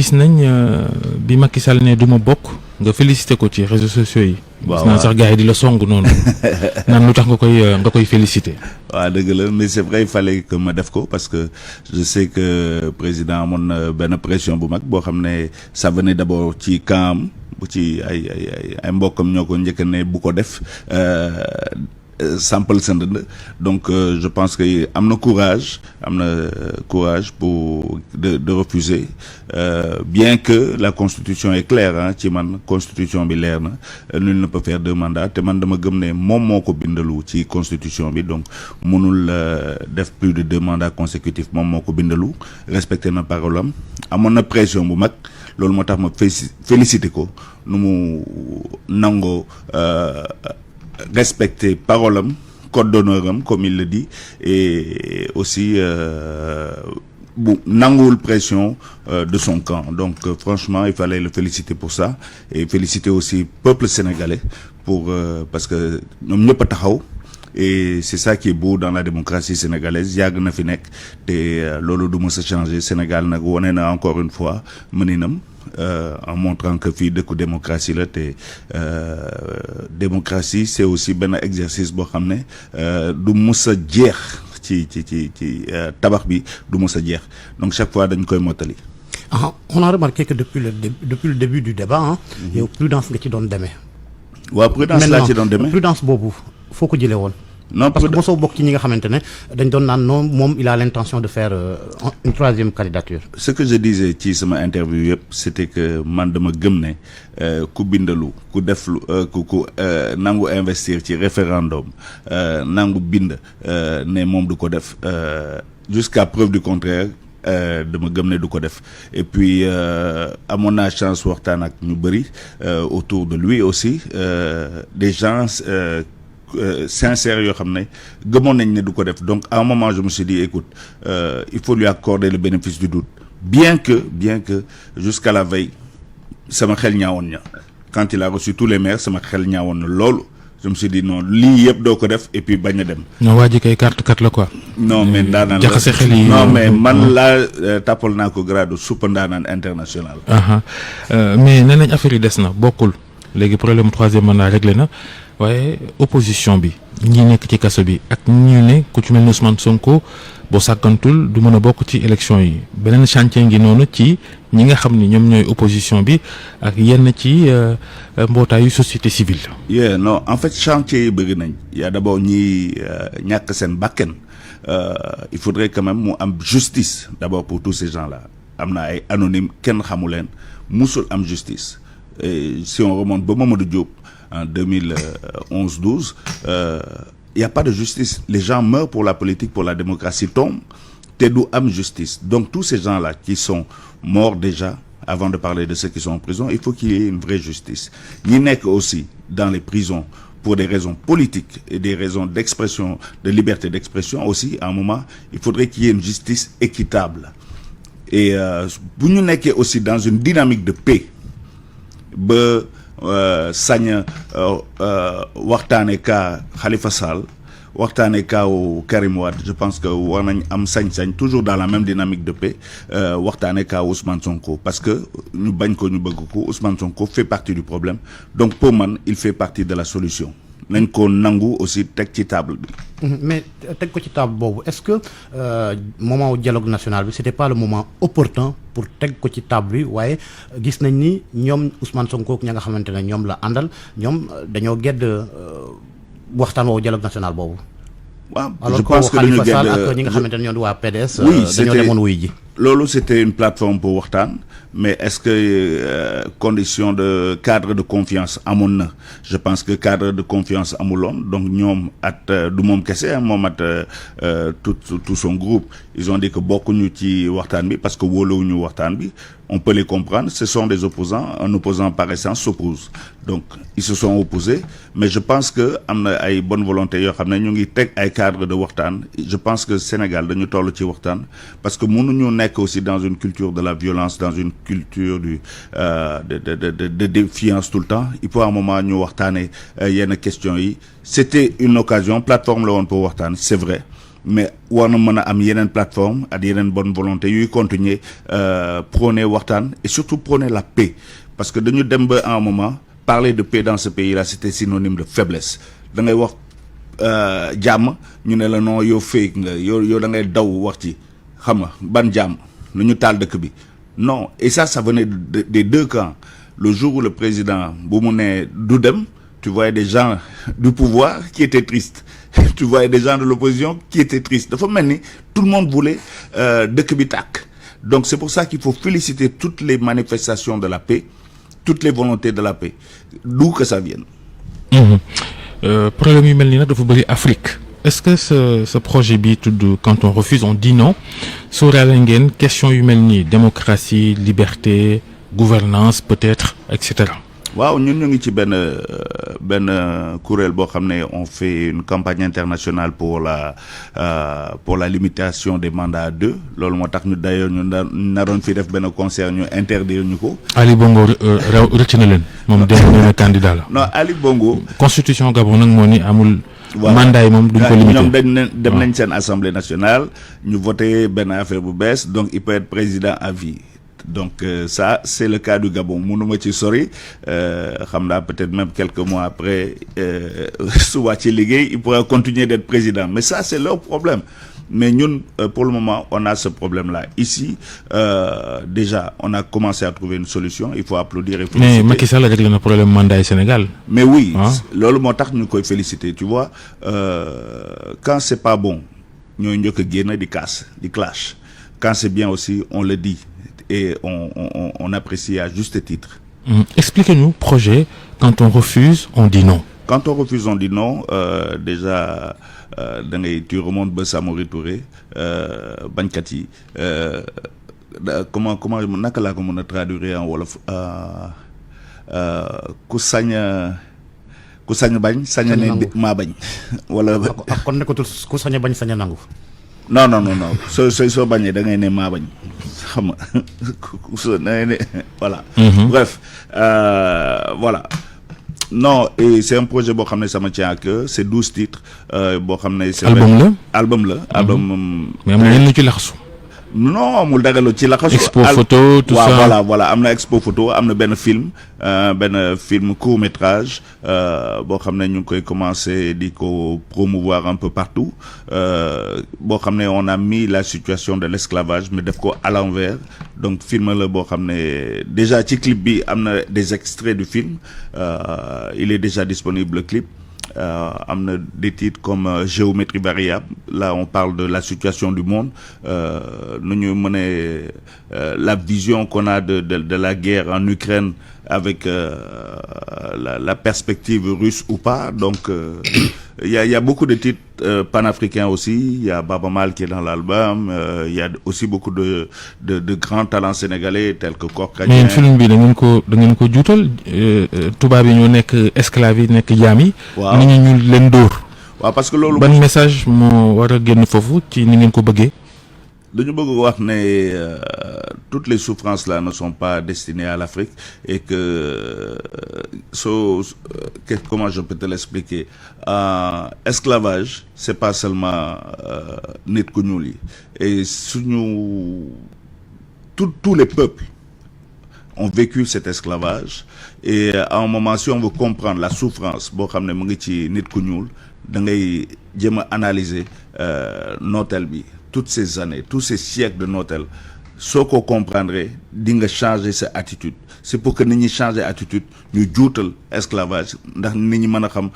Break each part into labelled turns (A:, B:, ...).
A: gis nañ bi Macky Sall ne du ma bokk nga félicité ko ci réseaux sociaux yi.
B: waaw
A: gis naa sax gars yi di la song noonu. naan lu tax nga koy félicité.
B: waaw dëgg la mais c'est vrai il fallait que ma def ko parce que je sais que président amoon na benn pression bu mag boo xam ne ça venait d'abord ci camp bu ci ay mbokkam ñoo ko njëkk ne bu ko def. Sampal sa ndënd donc je pense que am na courage pour de refuser bien que la constitution est claire ci man constitution bi leer na nul ne peut faire 2 mandats te man dama gëm ne moom moo ko bindalu ci constitution bi donc mënul def plus de 2 mandats consécutifs moom moo ko bindalu respecté na parole am amoon na pression bu mag loolu moo tax ma félicité ko nu mu nangoo respecter parole am code d'honneur am comme il le dit et aussi bu nanguwul pression de son camp donc franchement il fallait le féliciter pour ça et féliciter aussi peuple sénégalais pour parce que ñoom ñëpp a taxaw et c'est ça qui est beau dans la démocratie sénégalaise yàgg na fi nekk te loolu du mës a changer Sénégal nag wane na encore une fois mëninam en montrant que fii dëkku démocratie la te démocratie c'est aussi benn exercice boo xam ne du mës a jeex ci tabax bi du mës a jeex donc chaque fois dañ koy mottali.
C: On a remarqué que depuis le début du débat yow prudence nga ci doon demee.
B: waaw prudence laa ci doon demee
C: prudence boobu foo ko jëlee woon.
B: non
C: parce que mosoo bokk ci ñi nga xamante ne dañ doon naan non moom il a l'intention de faire une 3e candidature.
B: ce que je disais ci sama interview yëpp c'était que man dama gëm ne ku bindalu ku def lu ku nangu investir ci référendum nangu bind ne moom du ko def jusqu'à preuve du contraire dama gëm ne du ko def et puis amoon naa chance waxtaan ak ñu bëri autour de lui aussi des gens sincère yoo xam ne gëmoon nañ ne du ko def donc à un moment je me suis dit écoute il faut lui accorder le bénéfice du doute bien que jusqu'à la veille sama xel ñaawoon na quand il a reçu tous les maires sama xel ñaawoon na loolu je me suis dit non lii yëpp doo ko def et puis bañ a dem.
A: non waa ji kay carte kat la quoi.
B: non mais ndaanaan la
A: jaxase xel yi.
B: non mais man laa tàppal naa ko grade super ndaanaan international.
A: mais nee nañ affaire yi des na bokkul léegi problème 3e mandat réglé na. waaye opposition bi ñi nekk ci kaso bi ak ñu ne ku ci mel ni Ousmane Sonko boo sàkkantul du mën a bokk ci élection yi beneen chantier ngi noonu ci ñi nga xam ni ñoom ñooy opposition bi ak yenn ci mbootaayu société civile.
B: non en fait chantier yi bëgg nañ y a d'abord ñi ñàkk seen bakken il faudrait quand même mu am justice d'abord pour tous ces gens-là am na ay anonymes kenn xamu leen musul am justice et si on remonte ba Mamadou Diop en 2011-12, il n'y a pas de justice. Les gens meurent pour la politique, pour la démocratie tombe. Te du am justice. Donc tous ces gens-là qui sont morts déjà, avant de parler de ceux qui sont en prison, il faut qu'il y ait une vraie justice. Ñi nekk aussi dans les prisons pour des raisons politiques et des raisons d'expression, de liberté d'expression aussi, à un moment, il faudrait qu'il y ait une justice équitable. Et bu ñu nekkee aussi dans une dynamique de paix ba sañ waxtaane ka Khalifa Sall waxtaane kaaw Karim Wade je pense que war nañ am sañ-sañ toujours dans la même dynamique de paix waxtaane kaaw Ousmane Sonko parce que ñu bañ ko ñu bëgg ko Ousmane Sonko fait partie du problème donc pour man il fait partie de la solution nañ ko nangu aussi teg ci table bi.
C: mais teg ko ci table boobu est-ce que moment dialogue national bi c'était pas le moment opportun pour teg ko ci table bi waaye gis nañ ni ñoom Ousmane Sonko ña nga xamante ne ñoom la àndal ñoom dañoo gedd waxtaan woowu dialogue national boobu.
B: waaw je pense que dañu gedd
C: ak ñi nga xamante ne ñoo di waa PDS.
B: oui
C: dañoo demoon wuy ji.
B: loolu c'était une plateforme pour waxtaan mais est-ce que condition de cadre de confiance amoon na je pense que cadre de confiance amuloon donc ñoom at du moom kese moom at tout son groupe ils ont dit que bokkuñu ci waxtaan bi parce que wóoluwuñu waxtaan bi on peut les comprendre ce sont des opposants un opposant par essence s'oppose donc ils se sont opposés mais je pense que am na ay bonne volonté yoo xam ne ñu ngi teg ay cadre de waxtaan je pense que Sénégal dañu toll ci waxtaan parce que mënuñu nekk aussi dans une culture de la violence dans une culture de défiance tout le temps il faut à un moment ñu waxtaane yenn questions yi c'était une occasion plateforme la woon pour waxtaan c'est vrai mais war na mën a am yeneen plateforme ak yeneen bonne volonté yuy continuer prôner waxtaan et surtout prôner la paix parce que dañu dem ba à un moment parler de paix dans ce pays-là c'était synonyme de faiblesse da ngay wax jàmm ñu ne la non yow fake nga yow da ngay daw wax ci xam nga ban jàmm nu ñu taal dëkk bi non et ça venait des deux camps le jour où le président bu mu ne du dem tu voyais des gens du pouvoir qui étaient tristes tu voyais des gens de l'opposition qui étaient tristes dafa mel ni tout le monde voulait dëkk bi tàkk donc c'est pour ça qu'il faut féliciter toutes les manifestations de la paix toutes les volontés de la paix d'où que ça vienne.
A: Problème yu mel nii nag dafa bëri Afrique est-ce que ce projet bi tudd quand on refuse on dit non sóoraale ngeen question yu mel nii démocratie liberté gouvernance peut-être et cetera.
B: waaw ñun ñu ngi ci benn kuréel boo xam ne on fait une campagne internationale pour la limitation des mandats à deux loolu moo tax ñu d'ailleurs ñu naroon fi def benn concert ñu interdire ñu ko.
A: Ali Bongo rëcc na leen moom dem na candidat la.
B: non Ali Bongo.
A: constitution Gabon nag moo ni amul.
B: voilà
A: mandat yi moom duñ ko limité
B: ñoom dem nañ seen assemblée nationale ñu voté benn affaire bu bees donc il peut être président à vie. donc ça c'est le cas du Gabon mënuma ci sori xam naa peut-être même quelques mois après su wàccee liggéey il pourra continuer d'être président mais ça c'est leur problème mais ñun pour le moment on a ce problème-là ici déjà on a commencé à trouver une solution il faut applaudir et féliciter.
A: mais Macky Sall réglé na problème mandat yi Sénégal.
B: mais oui loolu moo tax ñu koy féliciter tu vois quand c'est pas bon ñooy njëkk a génn di casse di clash quand c'est bien aussi on le dit. Et on apprécie à juste titre.
A: Expliquez-nous projet quand on refuse on dit non.
B: Quand on refuse on dit non déjà da ngay tu remontes ba Samori Touré bañkat yi comment naka laa ko mën a traduire en wolof ku sañ bañ sañ ne maa bañ wala.
C: kon nekkatul ku sañ bañ sañ nangu.
B: non soo bañee da ngay ne maa bañ xam nga soo da ngay ne voilà. Bref voilà non et c'est un projet boo xam ne ça me tient à cœur c'est 12 titres boo xam ne. c'est album la.
A: mais am na yenn lu ci laxasu.
B: non amul dagalu ci laxasu.
A: expo photo tout ça
B: voilà am na expo photo am na benn film court métrage boo xam ne ñu ngi koy commencer di ko promouvoir un peu partout boo xam ne on a mis la situation de l'esclavage mais def ko à l'envers donc film la boo xam ne déjà ci clip bi am na des extraits du film il est déjà disponible le clip. am na des titres comme géométrie variable là on parle de la situation du monde nu ñu mënee la vision qu'on a de la guerre en Ukraine avec la perspective russe ou pas donc il y a beaucoup de titres panafricains aussi il y a Baba Mal qui est dans l'album il y a aussi beaucoup de grands talents sénégalais tels que Korkadien.
A: mais film bi da ngeen ko juutal tubaab yi ñoo nekk esclaves yi nekk jaam yi.
B: waaw
A: nit ñi ñu leen dóor.
B: waaw parce que loolu.
A: ban message moo war a génn foofu ci ni ngeen ko bëggee.
B: dañu bëgg wax ne toutes les souffrances là ne sont pas destinées à l'Afrique et que comment je peux te l'expliquer esclavage c'est pas seulement nit ku ñuul yi et tous les peuples ont vécu cet esclavage et à un moment si on veut comprendre la souffrance boo xam ne mu ngi ci nit ku ñuul da ngay jéem a analyser nooteel bi toutes ces années tous ces siècles de nooteel soo ko comprendre di nga changer sa attitude c'est pour que nit ñi changer attitude ñu juutal esclavage ndax nit ñi mën a xam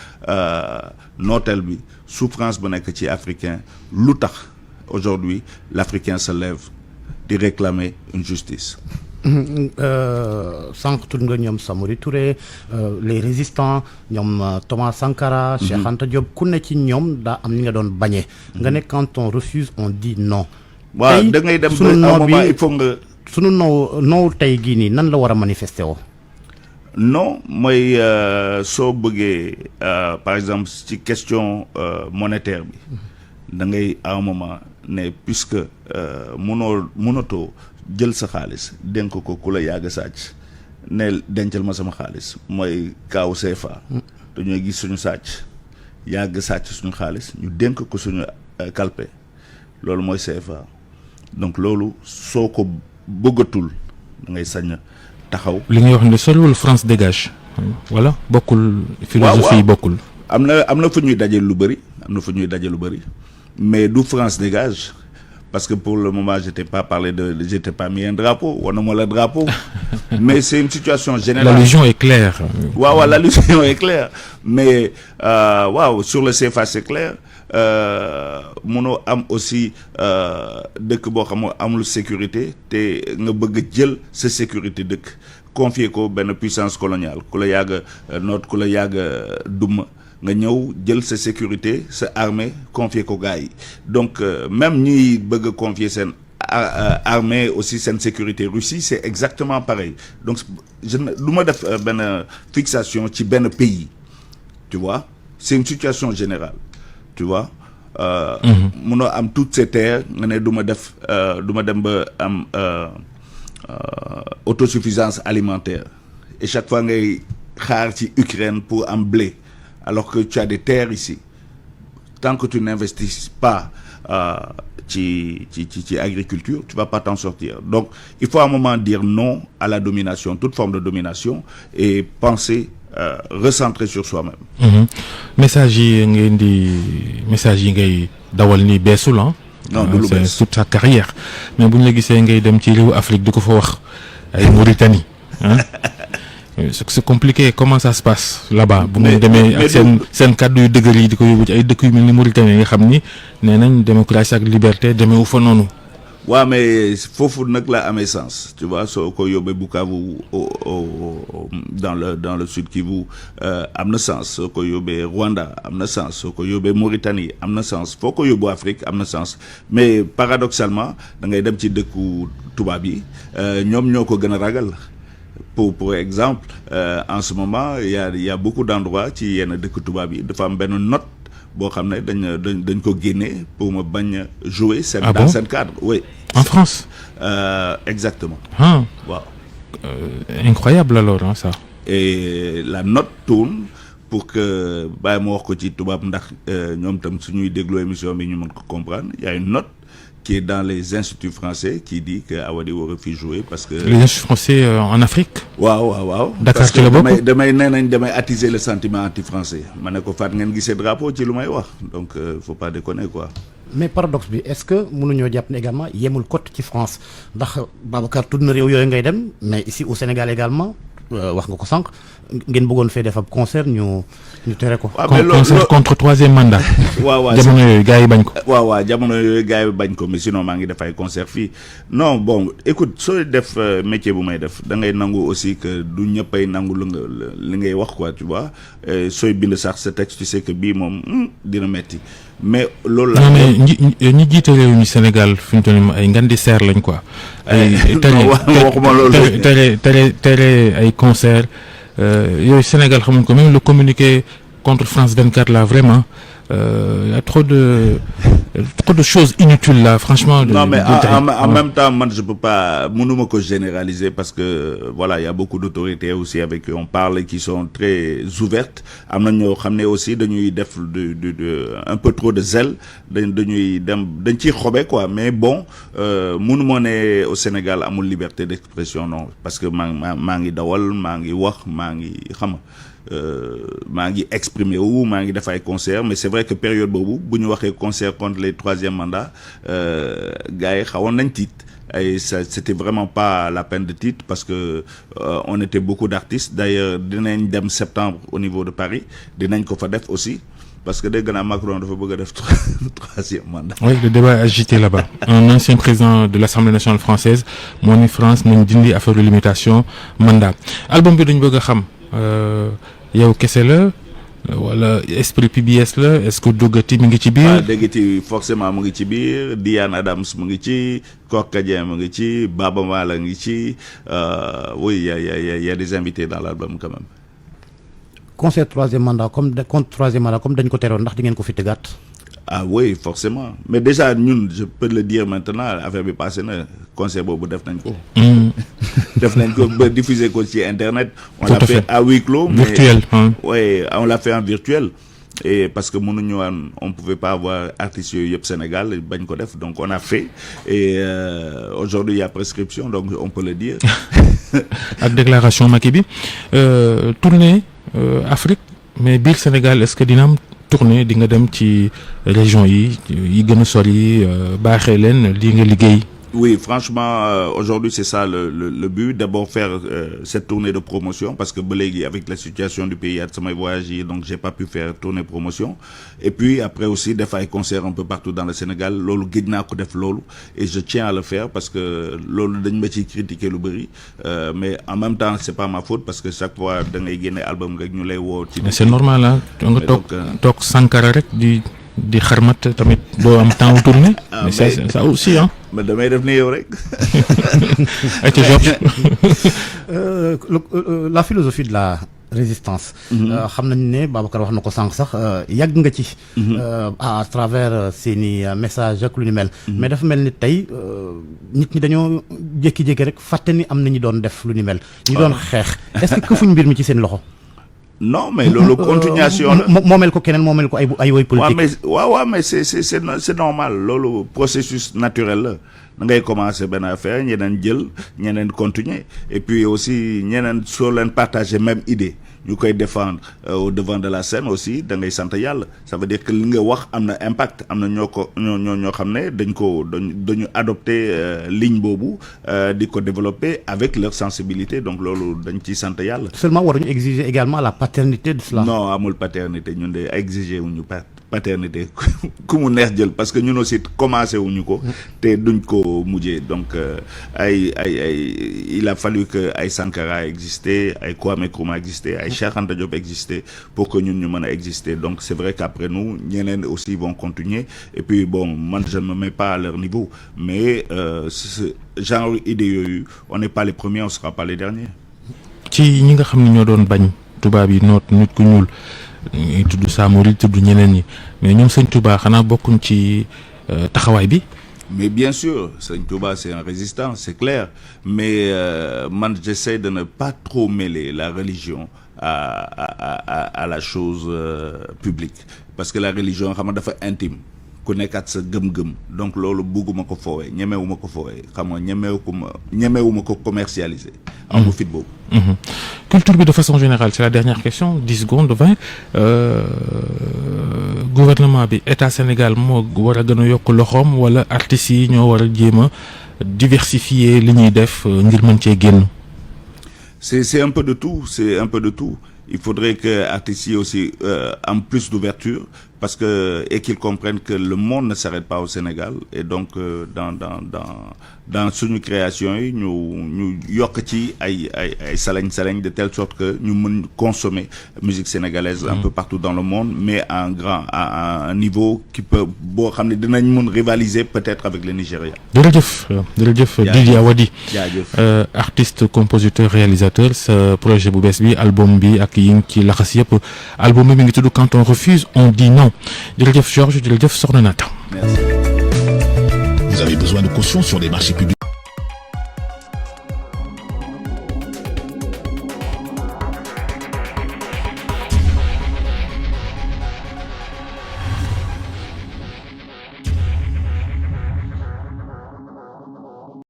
B: nooteel bi souffrance bu nekk ci africain lu tax aujourd'hui l'Africain se lève di réclamer une justice.
C: sànq tudd nga ñoom Samori Touré les résistants ñoom Thomas Sankara. Cheikh Anta Diop ku ne ci ñoom daa am ni nga doon bañee. nga ne quand on refuse on dit non.
B: waaw da ngay dem ba un moment il faut nga.
C: sunu noow tey gii nii nan la war a manifester woo.
B: non mooy soo bëggee par exemple ci question monétaire bi da ngay à un moment ne puisque mënatoo jël sa xaalis dénk ko ku la yàgg sàcc ne dencal ma sama xaalis mooy kaaw CFA dañooy gis suñu sàcc yàgg sàcc suñu xaalis ñu dénk ko suñu calpe loolu mooy CFA donc loolu soo ko bëggatul da ngay sañ taxaw.
A: li ngay wax ne soriwul France dégage voilà bokkul. philosophie yi bokkul.
B: am na fu ñuy daje lu bëri mais du France dégage parce que pour le moment j'étais pas mis un drapeau wana moo la drapeau mais c'est une situation générale.
A: L'allusion est claire.
B: waaw l'allusion est claire mais sur le CFA c'est clair mënoo am aussi dëkk boo xam amul sécurité te nga bëgg jël sa sécurité dëkk confier ko benn puissance coloniale ku la yàgg noot ku la yàgg duma nga ñëw jël sa sécurité sa armée confier ko gars yi donc même ñiy bëgg a confier seen armée aussi seen sécurité Russie c'est exactement pareil donc du ma def benn fixation ci benn pays tu vois c'est une situation générale tu vois munoo am toutes ces terres nga ne du ma dem ba am autosuffisance alimentaire et chaque fois ngay xaar ci Ukraine pour am blé alors que tu as des terres ici tant que tu n'investis pas ci agriculture tu vas pas t'en sortir donc il faut à un moment dire non à la domination toute forme de domination et penser recentrer sur soi-même.
A: message yi ngay dawal ni beesul non
B: du lu bees
A: toute sa carrière mais bu ñu la gisee ngay dem ci réewu Afrique di ko fa wax ay Mauritanie c'est compliqué comment ça se passe là-bas bu ngeen demee ak seen kàddu yu dëgër yi di ko yóbbu ci ay dëkk yu mel ni Mauritanie nga xam ni nee nañ démocratie ak liberté demee wu fa noonu.
B: waaw mais foofu nag la amee sens tu vois soo ko yóbbee Bukavu dans le sud Kivu am na sens soo ko yóbbee Rwanda am na sens soo ko yóbbee Mauritanie am na sens foo ko yóbbu Afrique am na sens mais paradoxalement da ngay dem ci dëkku tubaab yi ñoom ñoo ko gën a ragal. Pour exemple en ce moment il y a beaucoup d'endroits ci yenn dëkk tubaab yi dafa am benn note boo xam ne dañ ko génne pour ma bañ a jouer dans seen cadre oui.
A: En France.
B: Exactement.
A: Wow. Incroyable alors ça.
B: Et la note tourne pour que bàyyi ma wax ko ci tubaab ndax ñoom tam suñuy déglu émission bi ñu mën ko comprendre il y a une note qui est dans les instituts français qui dit que Awadi aurait pu jouer parce que.
A: Les instituts français en Afrique.
B: waaw.
A: Dakar ci la bokk
B: damay attiser le sentiment anti-français ma ne ko faat ngeen gisee drapeau ci lu may wax donc faut pas déconner quoi.
C: mais paradoxe bi est-ce que mënuñoo jàpp ne également yemul côté ci France ndax Babacar tudd na réew yooyu ngay dem mais ici au Sénégal également wax nga ko sànq ngeen bëggoon fee def ab concert ñu tere ko.
A: concert contre troisième mandat.
B: waaw
A: jamono yooyu gars yi bañ ko.
B: waaw jamono yooyu gars yi bañ ko mais sinon maa ngi def ay concert fii non bon écoute sooy def métier bu may def da ngay nangu aussi que du ñëppay nangu li ngay wax quoi tu vois sooy bind sax sa texte tu sais que bii moom dina metti mais loolu la.
A: non mais ñi jiite réew mi Sénégal fi mu toll nii ay ngan di seer lañ quoi. ay
B: waxuma loolu
A: tere ay concert yooyu Sénégal xamuñ ko même le communiqué contre France 24 là vraiment il y a trop de choses inutiles là franchement.
B: Non mais en même temps man je peux pas mënuma ko généraliser parce que voilà il y a beaucoup d'autorités aussi avec qui on parle et qui sont très ouvertes am na ñoo xam ne aussi dañuy def un peu trop de zèle dañ ciy xobe quoi mais bon mënuma ne au Sénégal amul liberté d'expression non parce que maa ngi dawal maa ngi wax maa ngi xam maa ngi exprimer wu maa ngi def ay concert mais c'est vrai que période boobu bu ñu waxee concert contre les troisième mandats gars yi xawoon nañ tiit et ça c'était vraiment pas la peine de titre parce que on était beaucoup d'artistes d'ailleurs dinañ dem septembre au niveau de Paris dinañ ko fa def aussi parce que dégg naa Macron dafa bëgg a def troisième mandat.
A: Oui, le débat est agité là-bas. Un ancien président de l'Assemblée nationale française moo ni France nañ dindi affaire de limitation mandat album bi dañ bëgg a xam yow kese la wala esprit PBS la est-ce que Doggati mi ngi ci biir.
B: Doggati forcément mu ngi ci biir Diane Adams mu ngi ci Korka Dieng mu ngi ci Baba Mala ngi ci oui y a des invités dans l'album quand même.
C: concert troisième mandat comme dañ ko teroon ndax di ngeen ko fi tëggaat.
B: Ah oui forcément mais déjà ñun je peux le dire maintenant affaire bi passé na concert boobu def nañ ko. def nañ ko ba diffuser ko ci internet. On l'a fait à huis clos.
A: Virtuel.
B: Oui on l'a fait en virtuel. et parce que mënuñu woon on pouvait pas avoir artistes yooyu yëpp Sénégal bañ ko def donc on a fait et aujourd'hui il y a prescription donc on peut le dire.
A: ak déclaration Macky bi tournée Afrique mais biir Sénégal est-ce que dina am tournée di nga dem ci région yi gën a sori baaxee leen lii nga liggéey.
B: Oui, franchement, aujourd'hui, c'est ça le but. D'abord, faire cette tournée de promotion parce que avec la situation du pays, il y a de voyages, donc j'ai pas pu faire tournée promotion. Et puis, après aussi, des fois, des concerts un peu partout dans le Sénégal. Lolo, et je tiens à le faire parce que lolo, d'un métier critiqué le bruit. Mais en même temps, c'est pas ma faute parce que chaque fois, dans les albums,
A: c'est normal, hein. Donc, Sankara rek di xarmat tamit doo am temps tourner mais ça aussi hein.
B: Mais damay def ni yow rek.
A: Ayca Georges.
C: La philosophie de la résistance. xam nañ ne Babacar wax na ko sànq sax yàgg nga ci. À travers seeni message ak lu ni mel. mais dafa mel ni tey nit ñi dañoo jékki-jékki rek fàtte ni am na ñu doon def lu ni mel. ñu doon xeex est-ce que këfuñ mbir mi ci seen loxo.
B: Non, mais le continuation.
C: Moomel ko keneen moomel ko ay woy politique.
B: Ouais, mais c'est normal. Le processus naturel là. ngay commencer benn affaire ñeneen jël ñeneen continuer et puis aussi ñeneen soo leen partager même idée ñu koy défendre au devant de la scène aussi da ngay sant yàlla ça veut dire que li nga wax am na impact am na ñoo xam ne dañu adopter ligne boobu di ko développer avec leur sensibilité donc loolu dañ ciy sant yàlla.
C: Seulement waruñu exiger également la paternité de cela.
B: Non amul paternité ñun de exiger wuñu paternité ku mu neex jël parce que ñun aussi commencé wuñu ko te duñ ko mujjee donc il a fallu que ay Sankara existé ay Kwame Nkrumah existé ay Cheikh Anta Diop existé pour que ñun ñu mën a exister donc c'est vrai qu'après nous ñeneen aussi vont continuer et puis bon man je ne me mets pas à leur niveau mais ce genre idée yooyu on n'est pas les premiers on sera pas les derniers.
A: ci ñi nga xam ne ñoo doon bañ tubaab yi noot nit ku ñuul ñuy tudd Samori tudd ñeneen ñi mais ñoom Sëñ Touba xanaa bokkuñ ci taxawaay bi.
B: Mais bien sûr, Sëñ Touba c'est un résistant, c'est clair. Mais man j'essaie de ne pas trop mêler la religion à la chose publique parce que la religion xam nga dafa intime. ku nekkaat sa gëm-gëm donc loolu bugguma ko foowee ñemewuma ko foowee xam nga ñemewuma ko commercialiser. amu fit boobu.
A: Culture bi de façon générale c'est la dernière question 10 secondes 20 gouvernement bi état Sénégal moo war a gën a yokk loxoom wala artistes yi ñoo war a jéem a diversifier li ñuy def ngir mën cee génn.
B: C'est un peu de tout, c'est un peu de tout. Il faudrait que artistes yi aussi aient plus d'ouverture parce que et qu'ils comprennent que le monde ne s'arrête pas au Sénégal et donc dans suñu création yi ñu yokk ci ay salañ de telle sorte que ñu mën consommer musique sénégalaise un peu partout dans le monde mais à un niveau qui peut boo xam ne dinañ mën rivaliser peut-être avec le Nigeria.
A: jërëjëf Didier Awadi artiste compositeur réalisateur sa projet bu bees bi album bi ak yi ngi ci laxas yëpp album bi mi ngi tudd Quand on refuse on dit non jërëjëf Georges jërëjëf Soxna Naata.
B: Merci.
D: Vous avez besoin de caution sur des marchés publics.